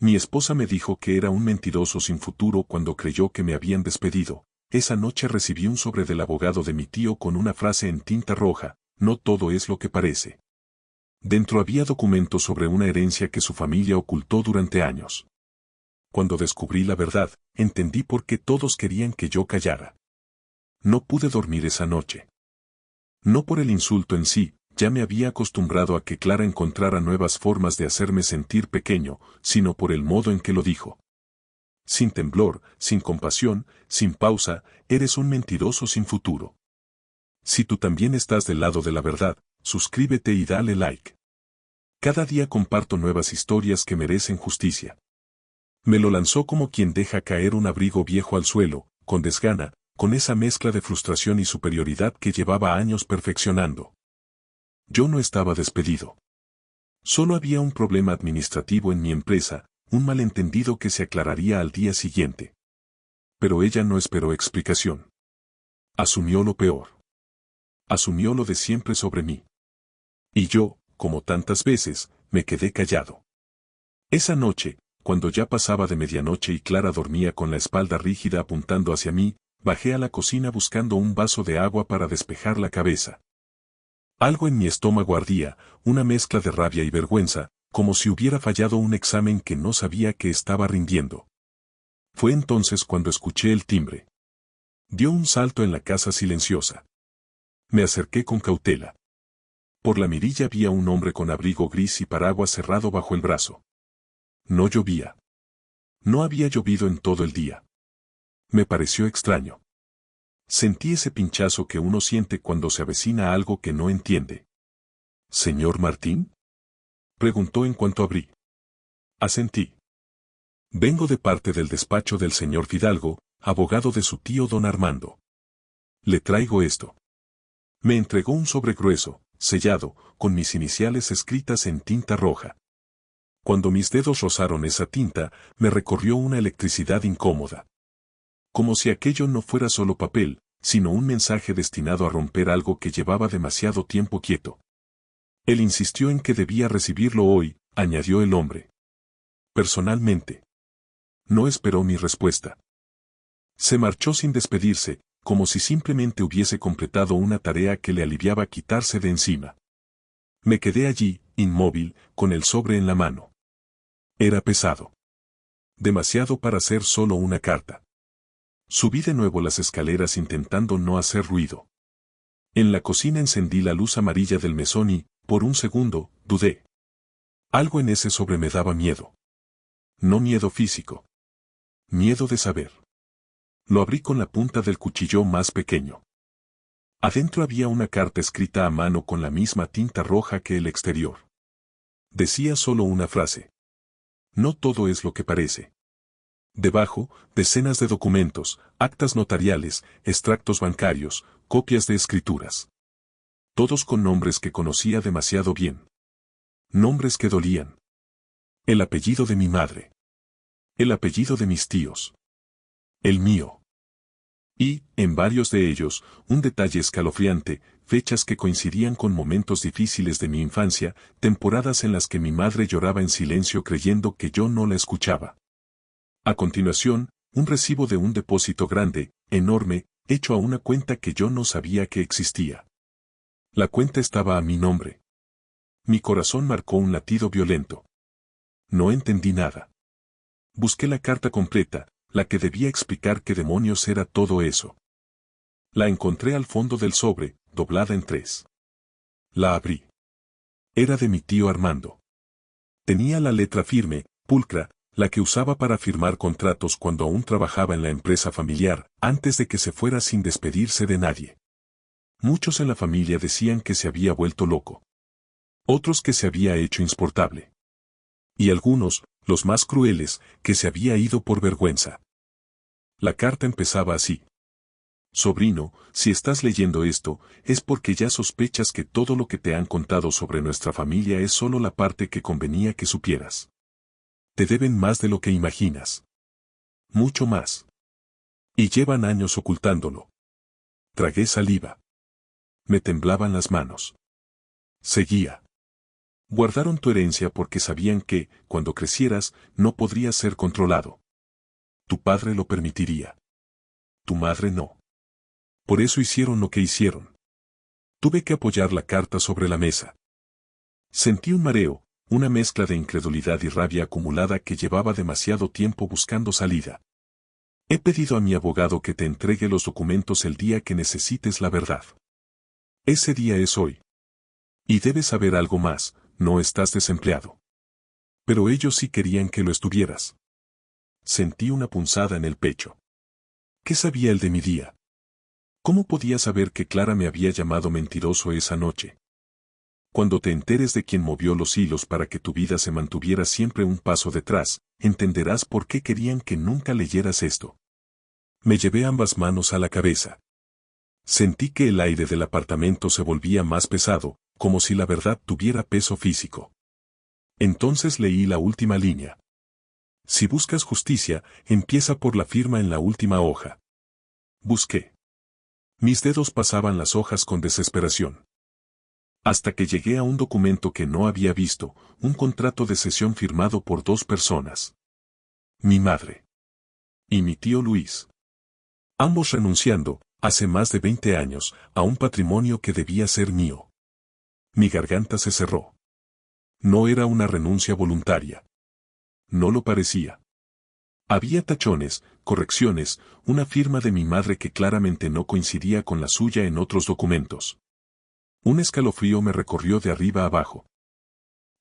Mi esposa me dijo que era un mentiroso sin futuro cuando creyó que me habían despedido. Esa noche recibí un sobre del abogado de mi tío con una frase en tinta roja: no todo es lo que parece. Dentro había documentos sobre una herencia que su familia ocultó durante años. Cuando descubrí la verdad, entendí por qué todos querían que yo callara. No pude dormir esa noche. No por el insulto en sí, ya me había acostumbrado a que Clara encontrara nuevas formas de hacerme sentir pequeño, sino por el modo en que lo dijo. Sin temblor, sin compasión, sin pausa, eres un mentiroso sin futuro. Si tú también estás del lado de la verdad, suscríbete y dale like. Cada día comparto nuevas historias que merecen justicia. Me lo lanzó como quien deja caer un abrigo viejo al suelo, con desgana, con esa mezcla de frustración y superioridad que llevaba años perfeccionando. Yo no estaba despedido. Solo había un problema administrativo en mi empresa, un malentendido que se aclararía al día siguiente. Pero ella no esperó explicación. Asumió lo peor. Asumió lo de siempre sobre mí. Y yo, como tantas veces, me quedé callado. Esa noche, cuando ya pasaba de medianoche y Clara dormía con la espalda rígida apuntando hacia mí, bajé a la cocina buscando un vaso de agua para despejar la cabeza. Algo en mi estómago ardía, una mezcla de rabia y vergüenza, como si hubiera fallado un examen que no sabía que estaba rindiendo. Fue entonces cuando escuché el timbre. Dio un salto en la casa silenciosa. Me acerqué con cautela. Por la mirilla vi a un hombre con abrigo gris y paraguas cerrado bajo el brazo. No llovía. No había llovido en todo el día. Me pareció extraño. Sentí ese pinchazo que uno siente cuando se avecina algo que no entiende. ¿Señor Martín?, preguntó en cuanto abrí. Asentí. Vengo de parte del despacho del señor Fidalgo, abogado de su tío don Armando. Le traigo esto. Me entregó un sobre grueso, sellado, con mis iniciales escritas en tinta roja. Cuando mis dedos rozaron esa tinta, me recorrió una electricidad incómoda. Como si aquello no fuera solo papel, sino un mensaje destinado a romper algo que llevaba demasiado tiempo quieto. Él insistió en que debía recibirlo hoy, añadió el hombre. Personalmente. No esperó mi respuesta. Se marchó sin despedirse, como si simplemente hubiese completado una tarea que le aliviaba quitarse de encima. Me quedé allí, inmóvil, con el sobre en la mano. Era pesado. Demasiado para ser solo una carta. Subí de nuevo las escaleras intentando no hacer ruido. En la cocina encendí la luz amarilla del mesón y, por un segundo, dudé. Algo en ese sobre me daba miedo. No miedo físico. Miedo de saber. Lo abrí con la punta del cuchillo más pequeño. Adentro había una carta escrita a mano con la misma tinta roja que el exterior. Decía solo una frase. No todo es lo que parece. Debajo, decenas de documentos, actas notariales, extractos bancarios, copias de escrituras. Todos con nombres que conocía demasiado bien. Nombres que dolían. El apellido de mi madre. El apellido de mis tíos. El mío. Y, en varios de ellos, un detalle escalofriante, fechas que coincidían con momentos difíciles de mi infancia, temporadas en las que mi madre lloraba en silencio creyendo que yo no la escuchaba. A continuación, un recibo de un depósito grande, enorme, hecho a una cuenta que yo no sabía que existía. La cuenta estaba a mi nombre. Mi corazón marcó un latido violento. No entendí nada. Busqué la carta completa, la que debía explicar qué demonios era todo eso. La encontré al fondo del sobre, doblada en 3. La abrí. Era de mi tío Armando. Tenía la letra firme, pulcra, la que usaba para firmar contratos cuando aún trabajaba en la empresa familiar, antes de que se fuera sin despedirse de nadie. Muchos en la familia decían que se había vuelto loco. Otros que se había hecho insoportable. Y algunos, los más crueles, que se había ido por vergüenza. La carta empezaba así. Sobrino, si estás leyendo esto, es porque ya sospechas que todo lo que te han contado sobre nuestra familia es solo la parte que convenía que supieras. Te deben más de lo que imaginas. Mucho más. Y llevan años ocultándolo. Tragué saliva. Me temblaban las manos. Seguía. Guardaron tu herencia porque sabían que, cuando crecieras, no podrías ser controlado. Tu padre lo permitiría. Tu madre no. Por eso hicieron lo que hicieron. Tuve que apoyar la carta sobre la mesa. Sentí un mareo, una mezcla de incredulidad y rabia acumulada que llevaba demasiado tiempo buscando salida. He pedido a mi abogado que te entregue los documentos el día que necesites la verdad. Ese día es hoy. Y debes saber algo más, no estás desempleado. Pero ellos sí querían que lo estuvieras. Sentí una punzada en el pecho. ¿Qué sabía él de mi día? ¿Cómo podía saber que Clara me había llamado mentiroso esa noche? Cuando te enteres de quién movió los hilos para que tu vida se mantuviera siempre un paso detrás, entenderás por qué querían que nunca leyeras esto. Me llevé ambas manos a la cabeza. Sentí que el aire del apartamento se volvía más pesado, como si la verdad tuviera peso físico. Entonces leí la última línea. Si buscas justicia, empieza por la firma en la última hoja. Busqué. Mis dedos pasaban las hojas con desesperación. Hasta que llegué a un documento que no había visto, un contrato de cesión firmado por dos personas. Mi madre. Y mi tío Luis. Ambos renunciando, hace más de 20 años, a un patrimonio que debía ser mío. Mi garganta se cerró. No era una renuncia voluntaria. No lo parecía. Había tachones, correcciones, una firma de mi madre que claramente no coincidía con la suya en otros documentos. Un escalofrío me recorrió de arriba a abajo.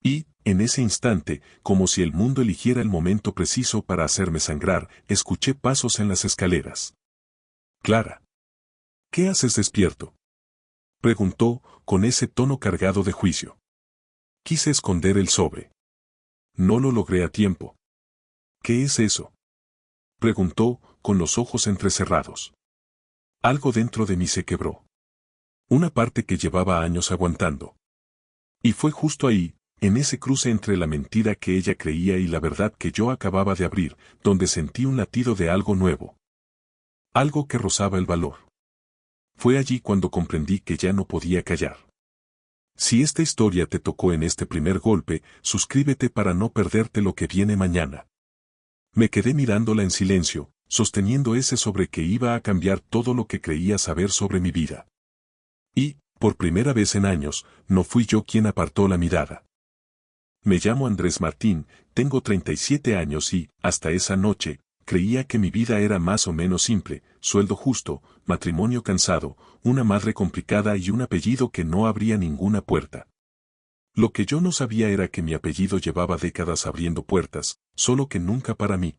Y, en ese instante, como si el mundo eligiera el momento preciso para hacerme sangrar, escuché pasos en las escaleras. Clara. ¿Qué haces despierto? Preguntó, con ese tono cargado de juicio. Quise esconder el sobre. No lo logré a tiempo. ¿Qué es eso? Preguntó, con los ojos entrecerrados. Algo dentro de mí se quebró. Una parte que llevaba años aguantando. Y fue justo ahí, en ese cruce entre la mentira que ella creía y la verdad que yo acababa de abrir, donde sentí un latido de algo nuevo. Algo que rozaba el valor. Fue allí cuando comprendí que ya no podía callar. Si esta historia te tocó en este primer golpe, suscríbete para no perderte lo que viene mañana. Me quedé mirándola en silencio, sosteniendo ese sobre que iba a cambiar todo lo que creía saber sobre mi vida. Y, por primera vez en años, no fui yo quien apartó la mirada. Me llamo Andrés Martín, tengo 37 años y, hasta esa noche, creía que mi vida era más o menos simple, sueldo justo, matrimonio cansado, una madre complicada y un apellido que no abría ninguna puerta. Lo que yo no sabía era que mi apellido llevaba décadas abriendo puertas, solo que nunca para mí.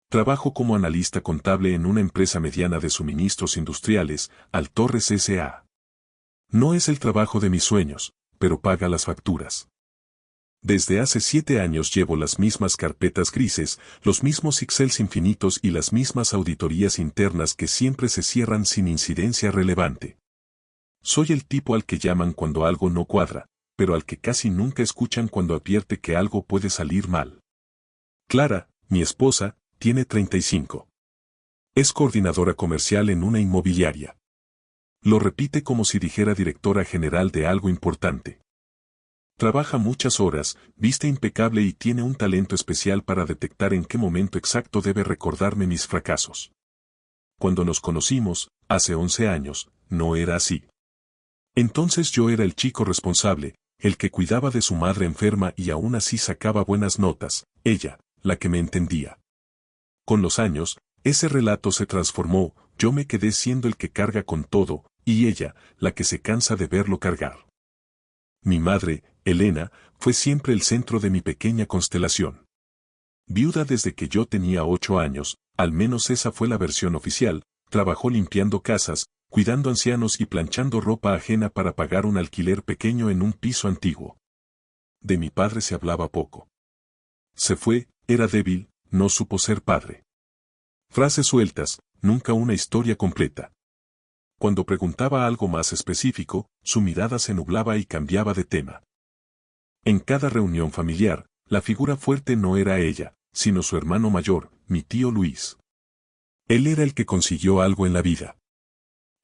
Trabajo como analista contable en una empresa mediana de suministros industriales, Altorres S.A. No es el trabajo de mis sueños, pero paga las facturas. Desde hace 7 años llevo las mismas carpetas grises, los mismos Excels infinitos y las mismas auditorías internas que siempre se cierran sin incidencia relevante. Soy el tipo al que llaman cuando algo no cuadra, pero al que casi nunca escuchan cuando advierte que algo puede salir mal. Clara, mi esposa, tiene 35. Es coordinadora comercial en una inmobiliaria. Lo repite como si dijera directora general de algo importante. Trabaja muchas horas, viste impecable y tiene un talento especial para detectar en qué momento exacto debe recordarme mis fracasos. Cuando nos conocimos, hace 11 años, no era así. Entonces yo era el chico responsable, el que cuidaba de su madre enferma y aún así sacaba buenas notas, ella, la que me entendía. Con los años, ese relato se transformó, yo me quedé siendo el que carga con todo, y ella, la que se cansa de verlo cargar. Mi madre, Elena, fue siempre el centro de mi pequeña constelación. Viuda desde que yo tenía 8 años, al menos esa fue la versión oficial, trabajó limpiando casas, cuidando ancianos y planchando ropa ajena para pagar un alquiler pequeño en un piso antiguo. De mi padre se hablaba poco. Se fue, era débil, no supo ser padre. Frases sueltas, nunca una historia completa. Cuando preguntaba algo más específico, su mirada se nublaba y cambiaba de tema. En cada reunión familiar, la figura fuerte no era ella, sino su hermano mayor, mi tío Luis. Él era el que consiguió algo en la vida.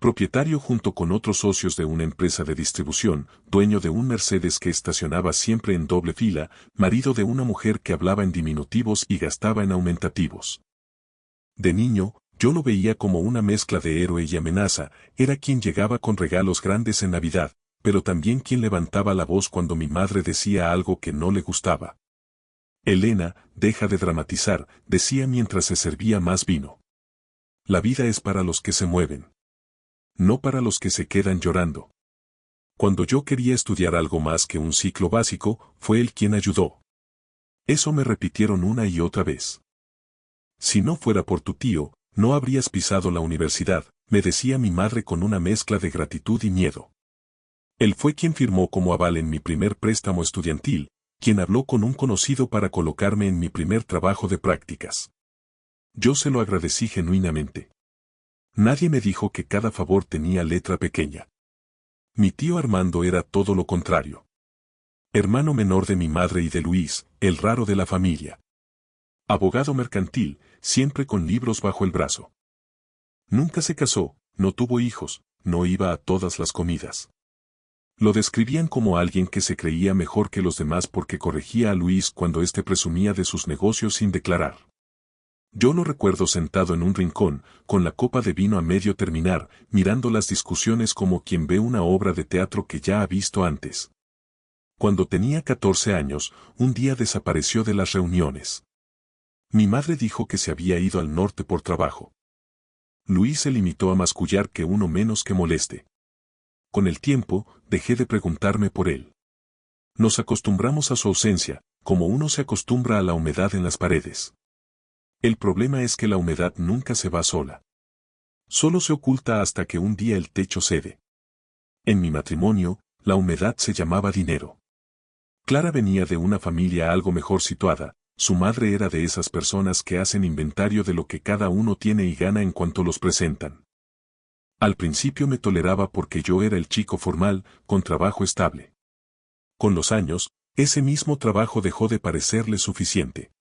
Propietario junto con otros socios de una empresa de distribución, dueño de un Mercedes que estacionaba siempre en doble fila, marido de una mujer que hablaba en diminutivos y gastaba en aumentativos. De niño, yo lo veía como una mezcla de héroe y amenaza, era quien llegaba con regalos grandes en Navidad, pero también quien levantaba la voz cuando mi madre decía algo que no le gustaba. Elena, deja de dramatizar, decía mientras se servía más vino. La vida es para los que se mueven. No para los que se quedan llorando. Cuando yo quería estudiar algo más que un ciclo básico, fue él quien ayudó. Eso me repitieron una y otra vez. Si no fuera por tu tío, no habrías pisado la universidad, me decía mi madre con una mezcla de gratitud y miedo. Él fue quien firmó como aval en mi primer préstamo estudiantil, quien habló con un conocido para colocarme en mi primer trabajo de prácticas. Yo se lo agradecí genuinamente. Nadie me dijo que cada favor tenía letra pequeña. Mi tío Armando era todo lo contrario. Hermano menor de mi madre y de Luis, el raro de la familia. Abogado mercantil, siempre con libros bajo el brazo. Nunca se casó, no tuvo hijos, no iba a todas las comidas. Lo describían como alguien que se creía mejor que los demás porque corregía a Luis cuando éste presumía de sus negocios sin declarar. Yo lo recuerdo sentado en un rincón, con la copa de vino a medio terminar, mirando las discusiones como quien ve una obra de teatro que ya ha visto antes. Cuando tenía 14 años, un día desapareció de las reuniones. Mi madre dijo que se había ido al norte por trabajo. Luis se limitó a mascullar que uno menos que moleste. Con el tiempo, dejé de preguntarme por él. Nos acostumbramos a su ausencia, como uno se acostumbra a la humedad en las paredes. El problema es que la humedad nunca se va sola. Solo se oculta hasta que un día el techo cede. En mi matrimonio, la humedad se llamaba dinero. Clara venía de una familia algo mejor situada, su madre era de esas personas que hacen inventario de lo que cada uno tiene y gana en cuanto los presentan. Al principio me toleraba porque yo era el chico formal, con trabajo estable. Con los años, ese mismo trabajo dejó de parecerle suficiente.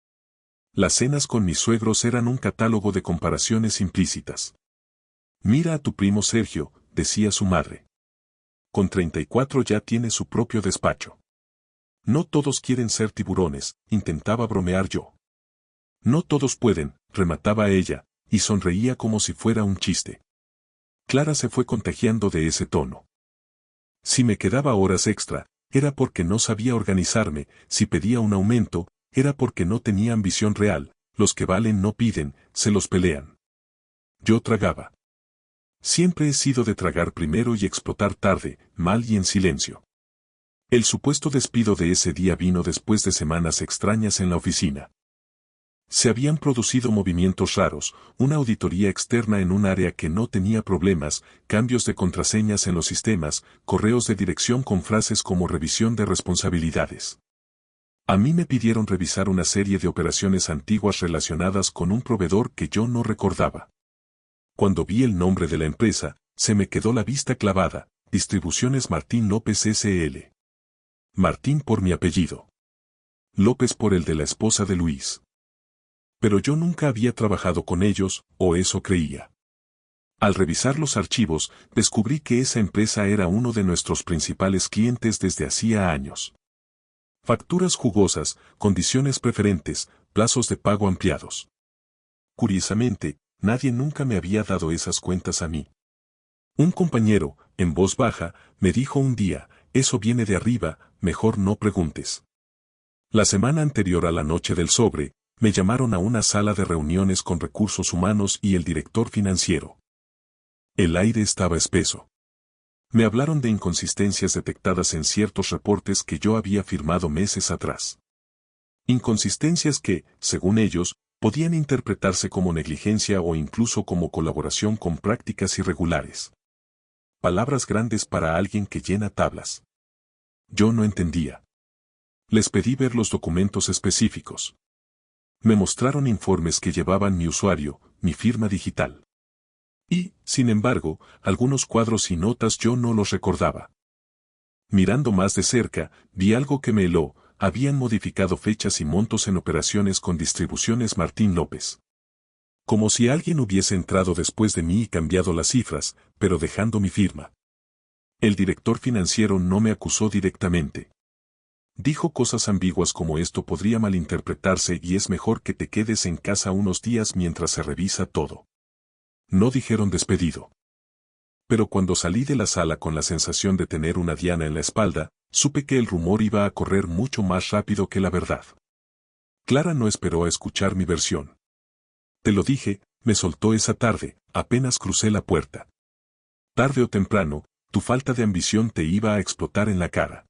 Las cenas con mis suegros eran un catálogo de comparaciones implícitas. Mira a tu primo Sergio, decía su madre. Con 34 ya tiene su propio despacho. No todos quieren ser tiburones, intentaba bromear yo. No todos pueden, remataba ella, y sonreía como si fuera un chiste. Clara se fue contagiando de ese tono. Si me quedaba horas extra, era porque no sabía organizarme, si pedía un aumento, era porque no tenía ambición real, los que valen no piden, se los pelean. Yo tragaba. Siempre he sido de tragar primero y explotar tarde, mal y en silencio. El supuesto despido de ese día vino después de semanas extrañas en la oficina. Se habían producido movimientos raros, una auditoría externa en un área que no tenía problemas, cambios de contraseñas en los sistemas, correos de dirección con frases como revisión de responsabilidades. A mí me pidieron revisar una serie de operaciones antiguas relacionadas con un proveedor que yo no recordaba. Cuando vi el nombre de la empresa, se me quedó la vista clavada, Distribuciones Martín López S.L. Martín por mi apellido. López por el de la esposa de Luis. Pero yo nunca había trabajado con ellos, o eso creía. Al revisar los archivos, descubrí que esa empresa era uno de nuestros principales clientes desde hacía años. Facturas jugosas, condiciones preferentes, plazos de pago ampliados. Curiosamente, nadie nunca me había dado esas cuentas a mí. Un compañero, en voz baja, me dijo un día, eso viene de arriba, mejor no preguntes. La semana anterior a la noche del sobre, me llamaron a una sala de reuniones con recursos humanos y el director financiero. El aire estaba espeso. Me hablaron de inconsistencias detectadas en ciertos reportes que yo había firmado meses atrás. Inconsistencias que, según ellos, podían interpretarse como negligencia o incluso como colaboración con prácticas irregulares. Palabras grandes para alguien que llena tablas. Yo no entendía. Les pedí ver los documentos específicos. Me mostraron informes que llevaban mi usuario, mi firma digital. Y, sin embargo, algunos cuadros y notas yo no los recordaba. Mirando más de cerca, vi algo que me heló, habían modificado fechas y montos en operaciones con Distribuciones Martín López. Como si alguien hubiese entrado después de mí y cambiado las cifras, pero dejando mi firma. El director financiero no me acusó directamente. Dijo cosas ambiguas como esto podría malinterpretarse y es mejor que te quedes en casa unos días mientras se revisa todo. No dijeron despedido. Pero cuando salí de la sala con la sensación de tener una diana en la espalda, supe que el rumor iba a correr mucho más rápido que la verdad. Clara no esperó a escuchar mi versión. Te lo dije, me soltó esa tarde, apenas crucé la puerta. Tarde o temprano, tu falta de ambición te iba a explotar en la cara.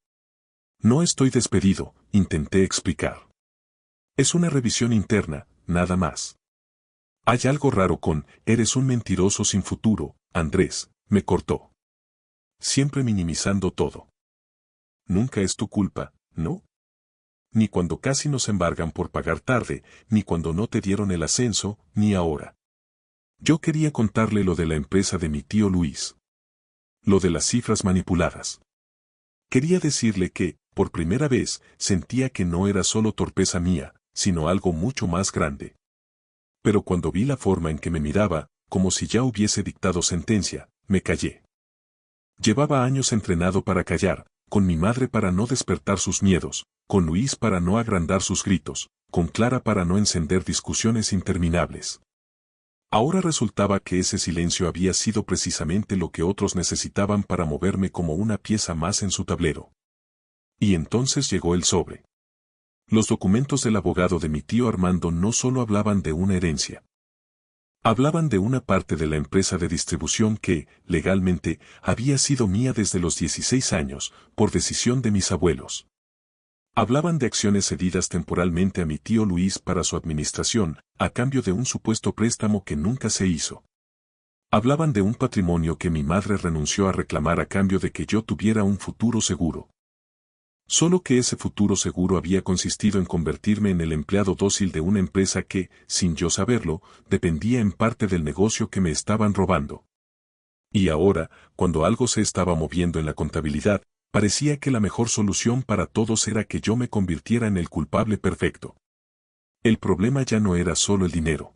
No estoy despedido, intenté explicar. Es una revisión interna, nada más. Hay algo raro con, eres un mentiroso sin futuro, Andrés, me cortó. Siempre minimizando todo. Nunca es tu culpa, ¿no? Ni cuando casi nos embargan por pagar tarde, ni cuando no te dieron el ascenso, ni ahora. Yo quería contarle lo de la empresa de mi tío Luis. Lo de las cifras manipuladas. Quería decirle que, por primera vez, sentía que no era solo torpeza mía, sino algo mucho más grande. Pero cuando vi la forma en que me miraba, como si ya hubiese dictado sentencia, me callé. Llevaba años entrenado para callar, con mi madre para no despertar sus miedos, con Luis para no agrandar sus gritos, con Clara para no encender discusiones interminables. Ahora resultaba que ese silencio había sido precisamente lo que otros necesitaban para moverme como una pieza más en su tablero. Y entonces llegó el sobre. Los documentos del abogado de mi tío Armando no solo hablaban de una herencia. Hablaban de una parte de la empresa de distribución que, legalmente, había sido mía desde los 16 años, por decisión de mis abuelos. Hablaban de acciones cedidas temporalmente a mi tío Luis para su administración, a cambio de un supuesto préstamo que nunca se hizo. Hablaban de un patrimonio que mi madre renunció a reclamar a cambio de que yo tuviera un futuro seguro. Solo que ese futuro seguro había consistido en convertirme en el empleado dócil de una empresa que, sin yo saberlo, dependía en parte del negocio que me estaban robando. Y ahora, cuando algo se estaba moviendo en la contabilidad, parecía que la mejor solución para todos era que yo me convirtiera en el culpable perfecto. El problema ya no era solo el dinero.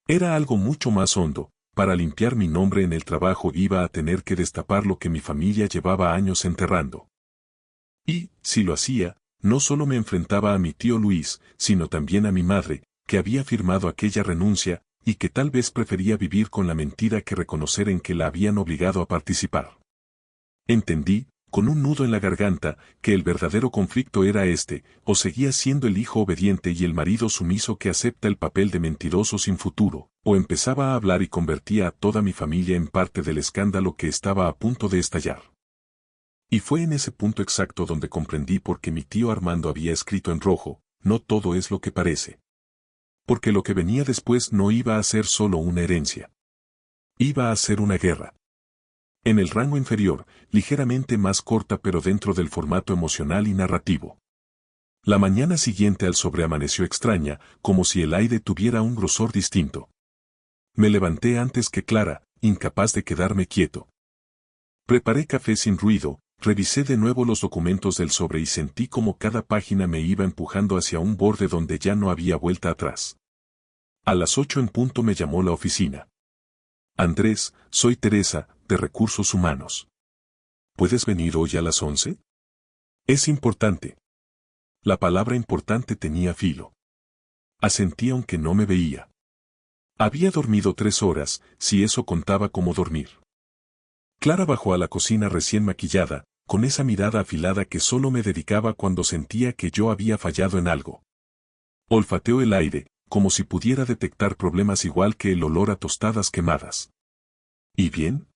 Era algo mucho más hondo. Para limpiar mi nombre en el trabajo iba a tener que destapar lo que mi familia llevaba años enterrando. Y, si lo hacía, no solo me enfrentaba a mi tío Luis, sino también a mi madre, que había firmado aquella renuncia, y que tal vez prefería vivir con la mentira que reconocer en que la habían obligado a participar. Entendí, con un nudo en la garganta, que el verdadero conflicto era este, o seguía siendo el hijo obediente y el marido sumiso que acepta el papel de mentiroso sin futuro, o empezaba a hablar y convertía a toda mi familia en parte del escándalo que estaba a punto de estallar. Y fue en ese punto exacto donde comprendí por qué mi tío Armando había escrito en rojo, no todo es lo que parece. Porque lo que venía después no iba a ser solo una herencia. Iba a ser una guerra. En el rango inferior, ligeramente más corta pero dentro del formato emocional y narrativo. La mañana siguiente al sobre amaneció extraña, como si el aire tuviera un grosor distinto. Me levanté antes que Clara, incapaz de quedarme quieto. Preparé café sin ruido, revisé de nuevo los documentos del sobre y sentí como cada página me iba empujando hacia un borde donde ya no había vuelta atrás. A las 8 en punto me llamó la oficina. Andrés, soy Teresa, de Recursos Humanos. ¿Puedes venir hoy a las 11? Es importante. La palabra importante tenía filo. Asentí aunque no me veía. Había dormido 3 horas, si eso contaba como dormir. Clara bajó a la cocina recién maquillada, con esa mirada afilada que solo me dedicaba cuando sentía que yo había fallado en algo. Olfateó el aire, como si pudiera detectar problemas igual que el olor a tostadas quemadas. ¿Y bien?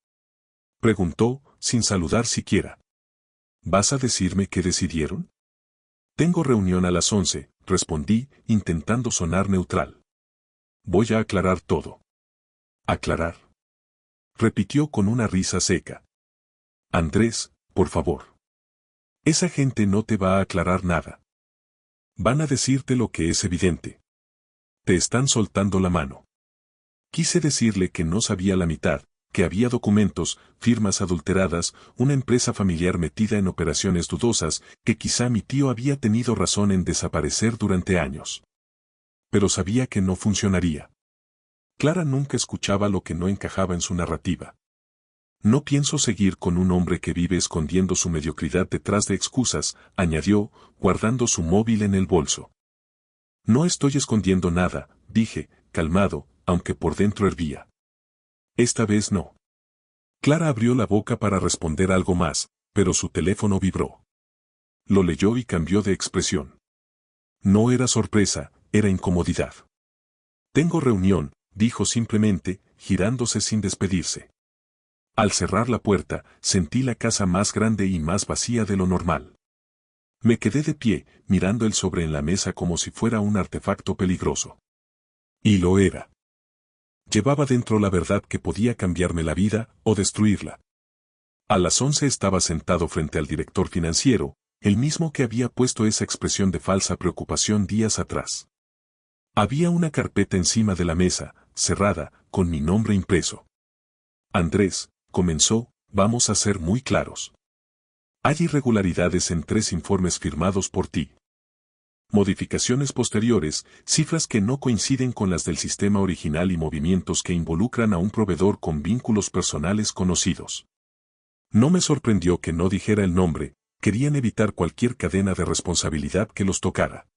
Preguntó, sin saludar siquiera. ¿Vas a decirme qué decidieron? Tengo reunión a las 11, respondí, intentando sonar neutral. Voy a aclarar todo. ¿Aclarar? Repitió con una risa seca. Andrés, por favor. Esa gente no te va a aclarar nada. Van a decirte lo que es evidente. Te están soltando la mano. Quise decirle que no sabía la mitad, que había documentos, firmas adulteradas, una empresa familiar metida en operaciones dudosas, que quizá mi tío había tenido razón en desaparecer durante años. Pero sabía que no funcionaría. Clara nunca escuchaba lo que no encajaba en su narrativa. No pienso seguir con un hombre que vive escondiendo su mediocridad detrás de excusas, añadió, guardando su móvil en el bolso. No estoy escondiendo nada, dije, calmado, aunque por dentro hervía. Esta vez no. Clara abrió la boca para responder algo más, pero su teléfono vibró. Lo leyó y cambió de expresión. No era sorpresa, era incomodidad. Tengo reunión, dijo simplemente, girándose sin despedirse. Al cerrar la puerta, sentí la casa más grande y más vacía de lo normal. Me quedé de pie, mirando el sobre en la mesa como si fuera un artefacto peligroso. Y lo era. Llevaba dentro la verdad que podía cambiarme la vida o destruirla. A las 11 estaba sentado frente al director financiero, el mismo que había puesto esa expresión de falsa preocupación días atrás. Había una carpeta encima de la mesa, cerrada, con mi nombre impreso. Andrés, comenzó, vamos a ser muy claros. Hay irregularidades en 3 informes firmados por ti. Modificaciones posteriores, cifras que no coinciden con las del sistema original y movimientos que involucran a un proveedor con vínculos personales conocidos. No me sorprendió que no dijera el nombre, querían evitar cualquier cadena de responsabilidad que los tocara.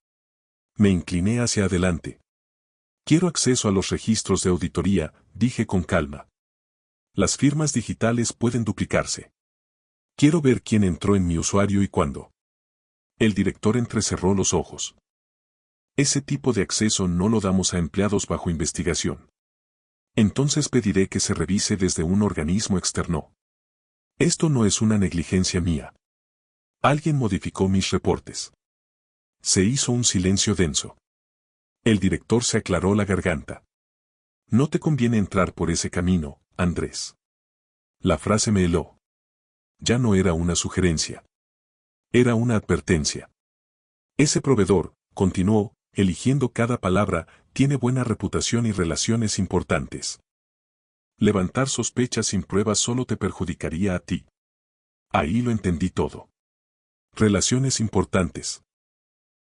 Me incliné hacia adelante. Quiero acceso a los registros de auditoría, dije con calma. Las firmas digitales pueden duplicarse. Quiero ver quién entró en mi usuario y cuándo. El director entrecerró los ojos. Ese tipo de acceso no lo damos a empleados bajo investigación. Entonces pediré que se revise desde un organismo externo. Esto no es una negligencia mía. Alguien modificó mis reportes. Se hizo un silencio denso. El director se aclaró la garganta. No te conviene entrar por ese camino, Andrés. La frase me heló. Ya no era una sugerencia. Era una advertencia. Ese proveedor, continuó, eligiendo cada palabra, tiene buena reputación y relaciones importantes. Levantar sospechas sin pruebas solo te perjudicaría a ti. Ahí lo entendí todo. Relaciones importantes.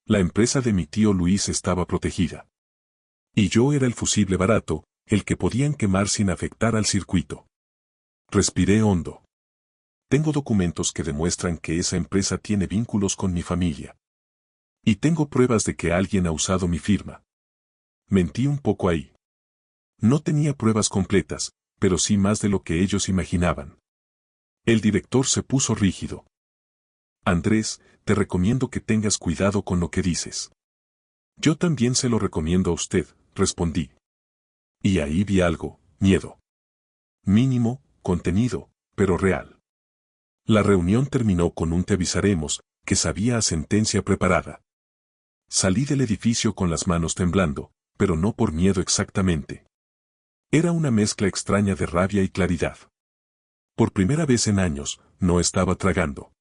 La empresa de mi tío Luis estaba protegida. Y yo era el fusible barato, el que podían quemar sin afectar al circuito. Respiré hondo. Tengo documentos que demuestran que esa empresa tiene vínculos con mi familia. Y tengo pruebas de que alguien ha usado mi firma. Mentí un poco ahí. No tenía pruebas completas, pero sí más de lo que ellos imaginaban. El director se puso rígido. Andrés, te recomiendo que tengas cuidado con lo que dices. Yo también se lo recomiendo a usted, respondí. Y ahí vi algo, miedo. Mínimo, contenido, pero real. La reunión terminó con un te avisaremos, que sabía a sentencia preparada. Salí del edificio con las manos temblando, pero no por miedo exactamente. Era una mezcla extraña de rabia y claridad. Por primera vez en años, no estaba tragando.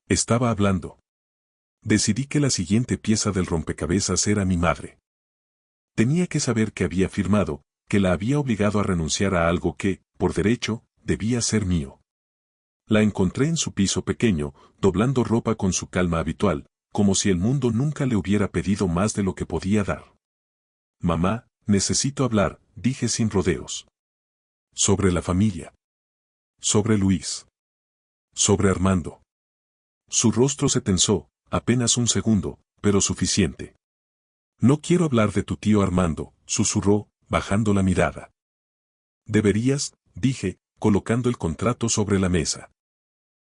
Estaba hablando. Decidí que la siguiente pieza del rompecabezas era mi madre. Tenía que saber que había firmado, que la había obligado a renunciar a algo que, por derecho, debía ser mío. La encontré en su piso pequeño, doblando ropa con su calma habitual, como si el mundo nunca le hubiera pedido más de lo que podía dar. Mamá, necesito hablar, dije sin rodeos. Sobre la familia. Sobre Luis. Sobre Armando. Su rostro se tensó, apenas un segundo, pero suficiente. No quiero hablar de tu tío Armando, susurró, bajando la mirada. Deberías, dije, colocando el contrato sobre la mesa.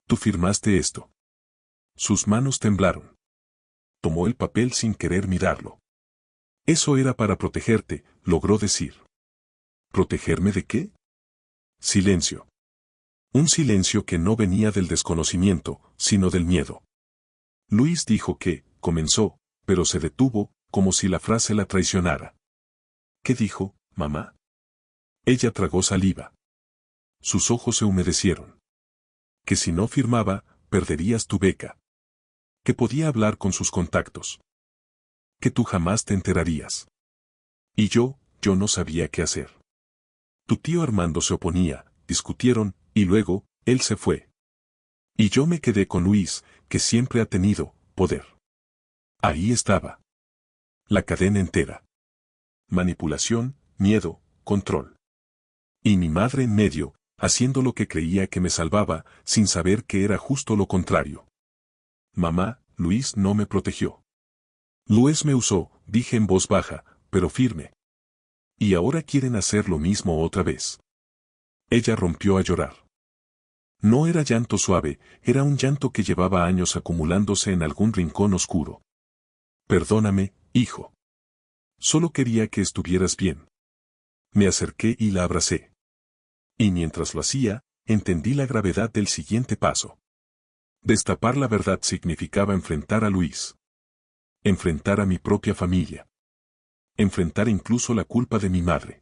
Tú firmaste esto. Sus manos temblaron. Tomó el papel sin querer mirarlo. Eso era para protegerte, logró decir. ¿Protegerme de qué? Silencio. Un silencio que no venía del desconocimiento, sino del miedo. Luis dijo que, comenzó, pero se detuvo, como si la frase la traicionara. ¿Qué dijo, mamá? Ella tragó saliva. Sus ojos se humedecieron. Que si no firmaba, perderías tu beca. Que podía hablar con sus contactos. Que tú jamás te enterarías. Y yo no sabía qué hacer. Tu tío Armando se oponía, discutieron, y luego, él se fue. Y yo me quedé con Luis, que siempre ha tenido poder. Ahí estaba. La cadena entera. Manipulación, miedo, control. Y mi madre en medio, haciendo lo que creía que me salvaba, sin saber que era justo lo contrario. Mamá, Luis no me protegió. Luis me usó, dije en voz baja, pero firme. Y ahora quieren hacer lo mismo otra vez. Ella rompió a llorar. No era llanto suave, era un llanto que llevaba años acumulándose en algún rincón oscuro. Perdóname, hijo. Solo quería que estuvieras bien. Me acerqué y la abracé. Y mientras lo hacía, entendí la gravedad del siguiente paso. Destapar la verdad significaba enfrentar a Luis. Enfrentar a mi propia familia. Enfrentar incluso la culpa de mi madre.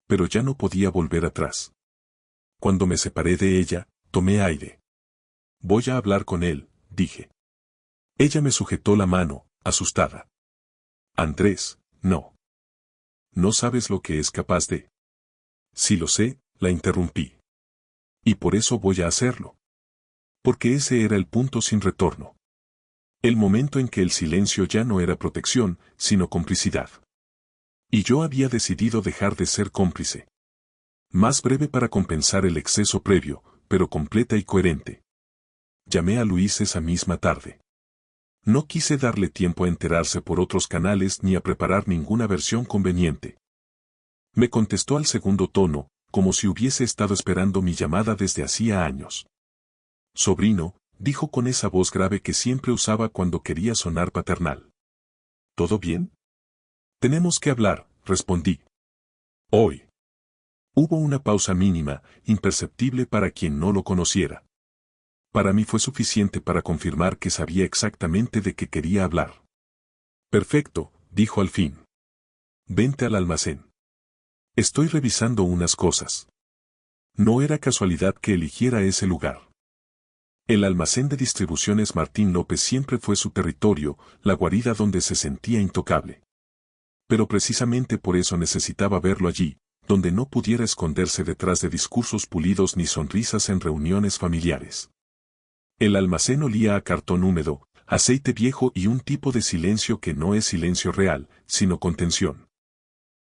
Pero ya no podía volver atrás. Cuando me separé de ella, tomé aire. Voy a hablar con él, dije. Ella me sujetó la mano, asustada. Andrés, no. No sabes lo que es capaz de. Sí lo sé, la interrumpí. Y por eso voy a hacerlo. Porque ese era el punto sin retorno. El momento en que el silencio ya no era protección, sino complicidad. Y yo había decidido dejar de ser cómplice. Más breve para compensar el exceso previo, pero completa y coherente. Llamé a Luis esa misma tarde. No quise darle tiempo a enterarse por otros canales ni a preparar ninguna versión conveniente. Me contestó al segundo tono, como si hubiese estado esperando mi llamada desde hacía años. Sobrino, dijo con esa voz grave que siempre usaba cuando quería sonar paternal. ¿Todo bien? Tenemos que hablar, respondí. Hoy. Hubo una pausa mínima, imperceptible para quien no lo conociera. Para mí fue suficiente para confirmar que sabía exactamente de qué quería hablar. Perfecto, dijo al fin. Vente al almacén. Estoy revisando unas cosas. No era casualidad que eligiera ese lugar. El almacén de distribuciones Martín López siempre fue su territorio, la guarida donde se sentía intocable. Pero precisamente por eso necesitaba verlo allí, donde no pudiera esconderse detrás de discursos pulidos ni sonrisas en reuniones familiares. El almacén olía a cartón húmedo, aceite viejo y un tipo de silencio que no es silencio real, sino contención.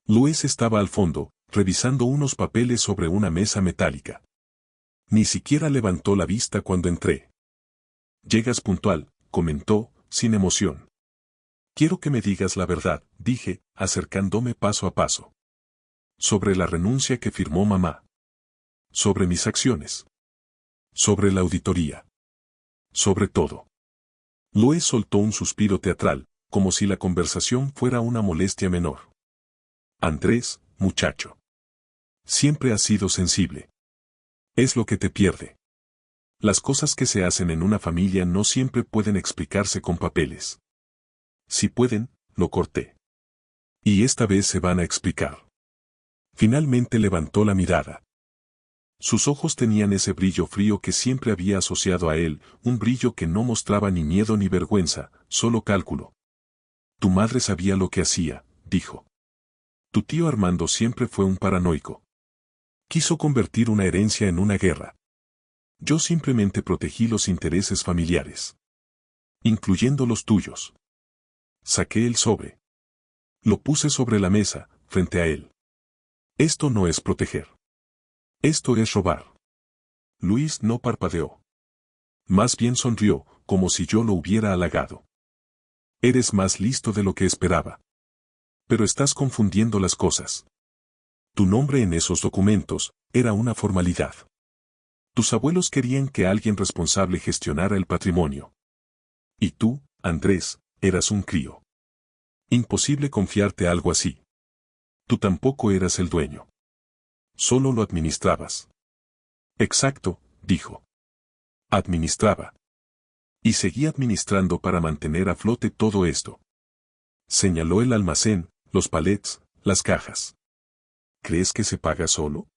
Luis estaba al fondo, revisando unos papeles sobre una mesa metálica. Ni siquiera levantó la vista cuando entré. Llegas puntual, comentó, sin emoción. Quiero que me digas la verdad, dije, acercándome paso a paso. Sobre la renuncia que firmó mamá. Sobre mis acciones. Sobre la auditoría. Sobre todo. Luis soltó un suspiro teatral, como si la conversación fuera una molestia menor. Andrés, muchacho. Siempre has sido sensible. Es lo que te pierde. Las cosas que se hacen en una familia no siempre pueden explicarse con papeles. Si pueden, lo corté. Y esta vez se van a explicar. Finalmente levantó la mirada. Sus ojos tenían ese brillo frío que siempre había asociado a él, un brillo que no mostraba ni miedo ni vergüenza, solo cálculo. Tu madre sabía lo que hacía, dijo. Tu tío Armando siempre fue un paranoico. Quiso convertir una herencia en una guerra. Yo simplemente protegí los intereses familiares. Incluyendo los tuyos. Saqué el sobre. Lo puse sobre la mesa, frente a él. Esto no es proteger. Esto es robar. Luis no parpadeó. Más bien sonrió, como si yo lo hubiera halagado. Eres más listo de lo que esperaba. Pero estás confundiendo las cosas. Tu nombre en esos documentos era una formalidad. Tus abuelos querían que alguien responsable gestionara el patrimonio. Y tú, Andrés, eras un crío. Imposible confiarte algo así. Tú tampoco eras el dueño. Solo lo administrabas. Exacto, dijo. Administraba. Y seguí administrando para mantener a flote todo esto. Señaló el almacén, los palets, las cajas. ¿Crees que se paga solo?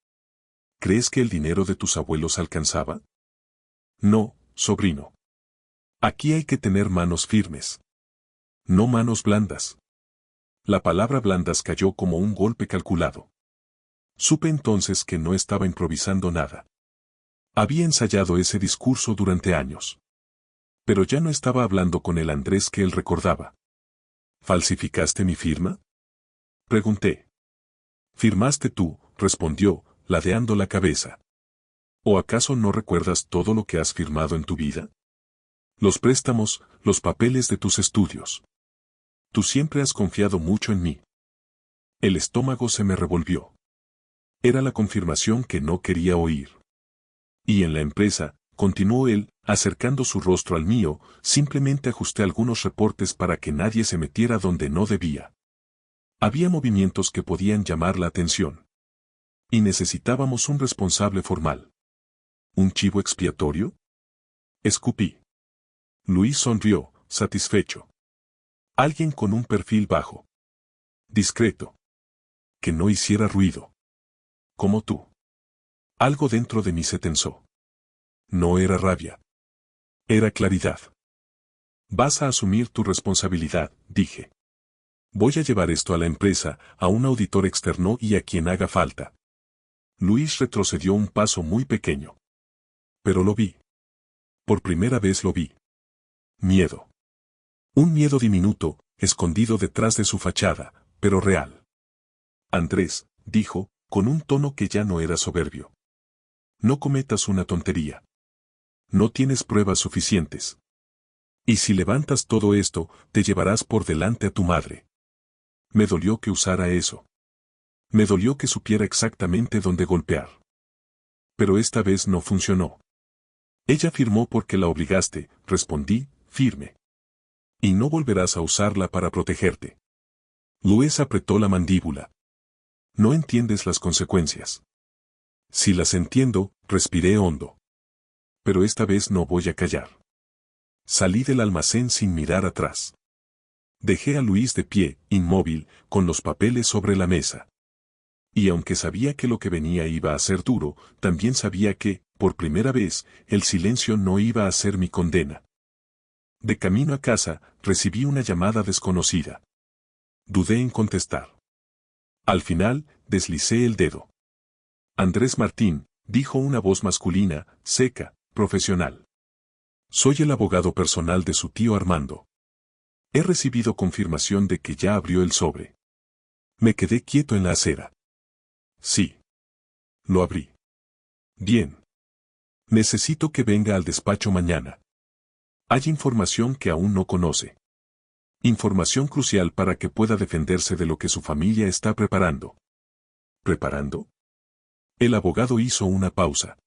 ¿Crees que el dinero de tus abuelos alcanzaba? No, sobrino. Aquí hay que tener manos firmes. No manos blandas. La palabra blandas cayó como un golpe calculado. Supe entonces que no estaba improvisando nada. Había ensayado ese discurso durante años. Pero ya no estaba hablando con el Andrés que él recordaba. ¿Falsificaste mi firma? Pregunté. Firmaste tú, respondió, ladeando la cabeza. ¿O acaso no recuerdas todo lo que has firmado en tu vida? Los préstamos, los papeles de tus estudios. Tú siempre has confiado mucho en mí. El estómago se me revolvió. Era la confirmación que no quería oír. Y en la empresa, continuó él, acercando su rostro al mío, simplemente ajusté algunos reportes para que nadie se metiera donde no debía. Había movimientos que podían llamar la atención. Y necesitábamos un responsable formal. ¿Un chivo expiatorio? Escupí. Luis sonrió, satisfecho. Alguien con un perfil bajo. Discreto. Que no hiciera ruido. Como tú. Algo dentro de mí se tensó. No era rabia. Era claridad. Vas a asumir tu responsabilidad, dije. Voy a llevar esto a la empresa, a un auditor externo y a quien haga falta. Luis retrocedió un paso muy pequeño. Pero lo vi. Por primera vez lo vi. Miedo. Un miedo diminuto, escondido detrás de su fachada, pero real. Andrés, dijo, con un tono que ya no era soberbio. No cometas una tontería. No tienes pruebas suficientes. Y si levantas todo esto, te llevarás por delante a tu madre. Me dolió que usara eso. Me dolió que supiera exactamente dónde golpear. Pero esta vez no funcionó. Ella firmó porque la obligaste, respondí, firme. Y no volverás a usarla para protegerte. Luis apretó la mandíbula. No entiendes las consecuencias. Si las entiendo, respiré hondo. Pero esta vez no voy a callar. Salí del almacén sin mirar atrás. Dejé a Luis de pie, inmóvil, con los papeles sobre la mesa. Y aunque sabía que lo que venía iba a ser duro, también sabía que, por primera vez, el silencio no iba a ser mi condena. De camino a casa, recibí una llamada desconocida. Dudé en contestar. Al final, deslicé el dedo. Andrés Martín, dijo una voz masculina, seca, profesional. Soy el abogado personal de su tío Armando. He recibido confirmación de que ya abrió el sobre. Me quedé quieto en la acera. Sí. Lo abrí. Bien. Necesito que venga al despacho mañana. Hay información que aún no conoce. Información crucial para que pueda defenderse de lo que su familia está preparando. ¿Preparando? El abogado hizo una pausa.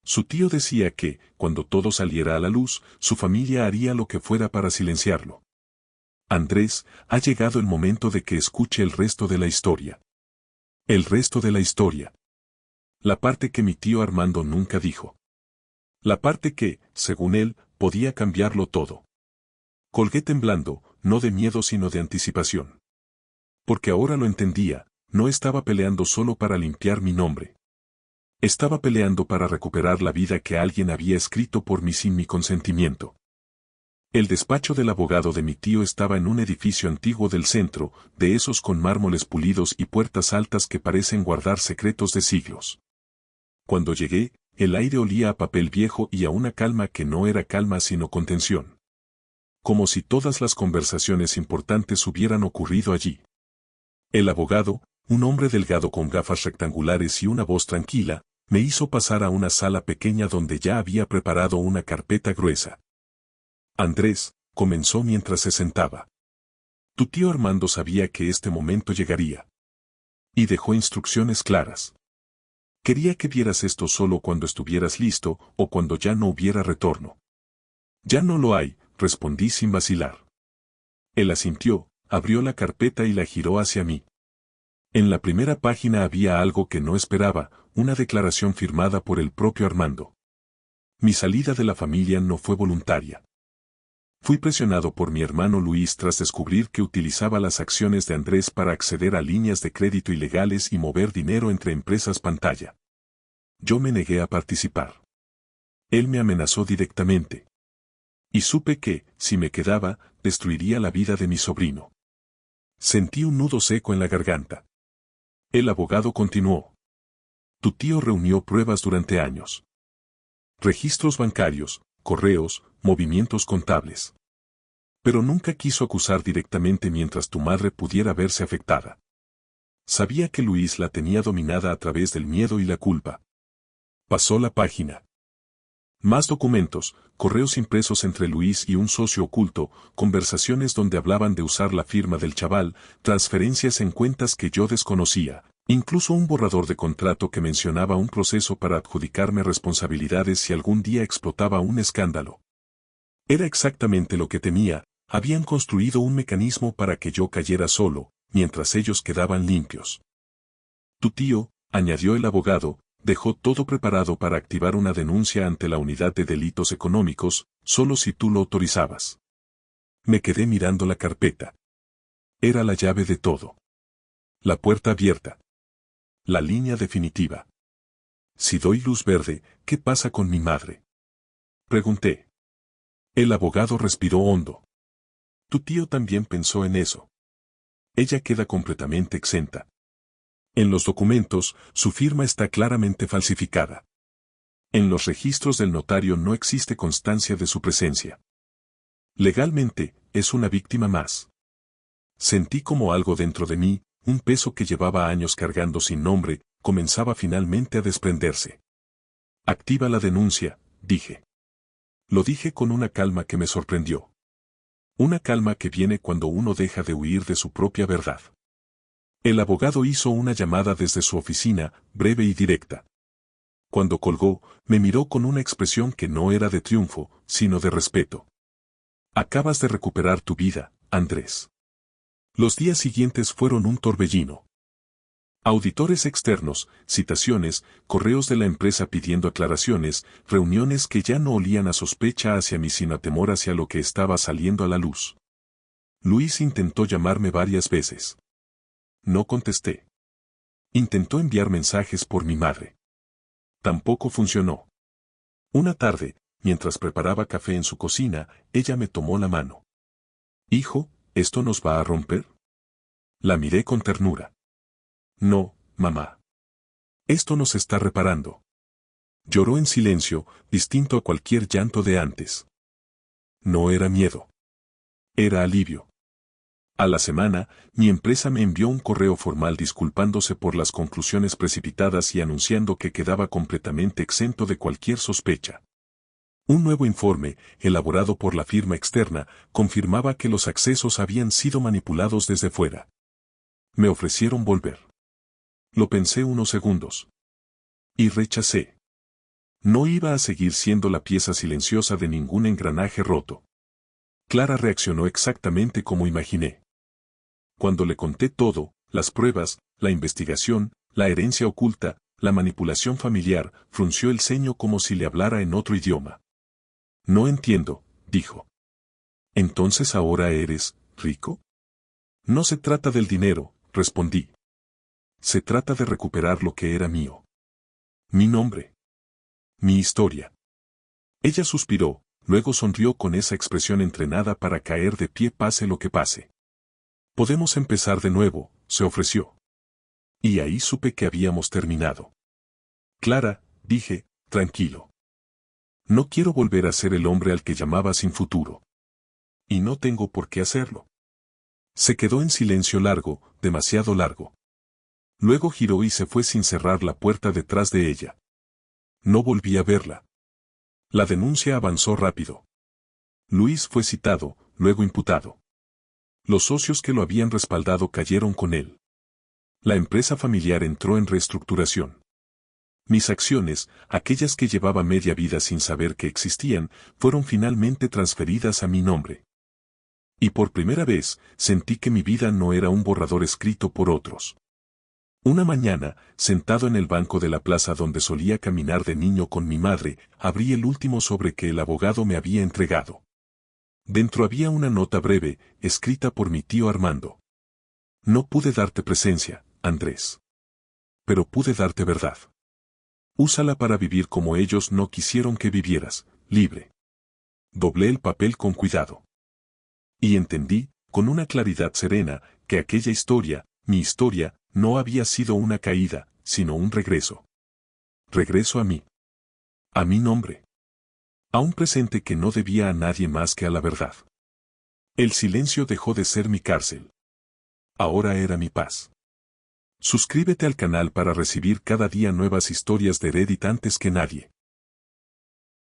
Su tío decía que, cuando todo saliera a la luz, su familia haría lo que fuera para silenciarlo. Andrés, ha llegado el momento de que escuche el resto de la historia. El resto de la historia. La parte que mi tío Armando nunca dijo. La parte que, según él, podía cambiarlo todo. Colgué temblando, no de miedo sino de anticipación. Porque ahora lo entendía, no estaba peleando solo para limpiar mi nombre. Estaba peleando para recuperar la vida que alguien había escrito por mí sin mi consentimiento. El despacho del abogado de mi tío estaba en un edificio antiguo del centro, de esos con mármoles pulidos y puertas altas que parecen guardar secretos de siglos. Cuando llegué, el aire olía a papel viejo y a una calma que no era calma sino contención. Como si todas las conversaciones importantes hubieran ocurrido allí. El abogado, un hombre delgado con gafas rectangulares y una voz tranquila, me hizo pasar a una sala pequeña donde ya había preparado una carpeta gruesa. Andrés, comenzó mientras se sentaba. Tu tío Armando sabía que este momento llegaría. Y dejó instrucciones claras. Quería que vieras esto solo cuando estuvieras listo o cuando ya no hubiera retorno. Ya no lo hay, respondí sin vacilar. Él asintió, abrió la carpeta y la giró hacia mí. En la primera página había algo que no esperaba, una declaración firmada por el propio Armando. Mi salida de la familia no fue voluntaria. Fui presionado por mi hermano Luis tras descubrir que utilizaba las acciones de Andrés para acceder a líneas de crédito ilegales y mover dinero entre empresas pantalla. Yo me negué a participar. Él me amenazó directamente. Y supe que, si me quedaba, destruiría la vida de mi sobrino. Sentí un nudo seco en la garganta. El abogado continuó. Tu tío reunió pruebas durante años. Registros bancarios, correos, movimientos contables. Pero nunca quiso acusar directamente mientras tu madre pudiera verse afectada. Sabía que Luis la tenía dominada a través del miedo y la culpa. Pasó la página. Más documentos, correos impresos entre Luis y un socio oculto, conversaciones donde hablaban de usar la firma del chaval, transferencias en cuentas que yo desconocía, incluso un borrador de contrato que mencionaba un proceso para adjudicarme responsabilidades si algún día explotaba un escándalo. Era exactamente lo que temía, habían construido un mecanismo para que yo cayera solo, mientras ellos quedaban limpios. Tu tío, añadió el abogado, dejó todo preparado para activar una denuncia ante la Unidad de Delitos Económicos, solo si tú lo autorizabas. Me quedé mirando la carpeta. Era la llave de todo. La puerta abierta. La línea definitiva. Si doy luz verde, ¿qué pasa con mi madre? Pregunté. El abogado respiró hondo. Tu tío también pensó en eso. Ella queda completamente exenta. En los documentos, su firma está claramente falsificada. En los registros del notario no existe constancia de su presencia. Legalmente, es una víctima más. Sentí como algo dentro de mí, un peso que llevaba años cargando sin nombre, comenzaba finalmente a desprenderse. Activa la denuncia, dije. Lo dije con una calma que me sorprendió. Una calma que viene cuando uno deja de huir de su propia verdad. El abogado hizo una llamada desde su oficina, breve y directa. Cuando colgó, me miró con una expresión que no era de triunfo, sino de respeto. Acabas de recuperar tu vida, Andrés. Los días siguientes fueron un torbellino. Auditores externos, citaciones, correos de la empresa pidiendo aclaraciones, reuniones que ya no olían a sospecha hacia mí sino a temor hacia lo que estaba saliendo a la luz. Luis intentó llamarme varias veces. No contesté. Intentó enviar mensajes por mi madre. Tampoco funcionó. Una tarde, mientras preparaba café en su cocina, ella me tomó la mano. Hijo, ¿esto nos va a romper? La miré con ternura. No, mamá. Esto nos está reparando. Lloró en silencio, distinto a cualquier llanto de antes. No era miedo. Era alivio. A la semana, mi empresa me envió un correo formal disculpándose por las conclusiones precipitadas y anunciando que quedaba completamente exento de cualquier sospecha. Un nuevo informe, elaborado por la firma externa, confirmaba que los accesos habían sido manipulados desde fuera. Me ofrecieron volver. Lo pensé unos segundos. Y rechacé. No iba a seguir siendo la pieza silenciosa de ningún engranaje roto. Clara reaccionó exactamente como imaginé. Cuando le conté todo, las pruebas, la investigación, la herencia oculta, la manipulación familiar, frunció el ceño como si le hablara en otro idioma. No entiendo, dijo. ¿Entonces ahora eres rico? No se trata del dinero, respondí. Se trata de recuperar lo que era mío. Mi nombre. Mi historia. Ella suspiró, luego sonrió con esa expresión entrenada para caer de pie pase lo que pase. Podemos empezar de nuevo, se ofreció. Y ahí supe que habíamos terminado. Clara, dije, tranquilo. No quiero volver a ser el hombre al que llamaba sin futuro. Y no tengo por qué hacerlo. Se quedó en silencio largo, demasiado largo. Luego giró y se fue sin cerrar la puerta detrás de ella. No volví a verla. La denuncia avanzó rápido. Luis fue citado, luego imputado. Los socios que lo habían respaldado cayeron con él. La empresa familiar entró en reestructuración. Mis acciones, aquellas que llevaba media vida sin saber que existían, fueron finalmente transferidas a mi nombre. Y por primera vez, sentí que mi vida no era un borrador escrito por otros. Una mañana, sentado en el banco de la plaza donde solía caminar de niño con mi madre, abrí el último sobre que el abogado me había entregado. Dentro había una nota breve, escrita por mi tío Armando. No pude darte presencia, Andrés. Pero pude darte verdad. Úsala para vivir como ellos no quisieron que vivieras, libre. Doblé el papel con cuidado. Y entendí, con una claridad serena, que aquella historia, mi historia, no había sido una caída, sino un regreso. Regreso a mí. A mi nombre. A un presente que no debía a nadie más que a la verdad. El silencio dejó de ser mi cárcel. Ahora era mi paz. Suscríbete al canal para recibir cada día nuevas historias de Reddit antes que nadie.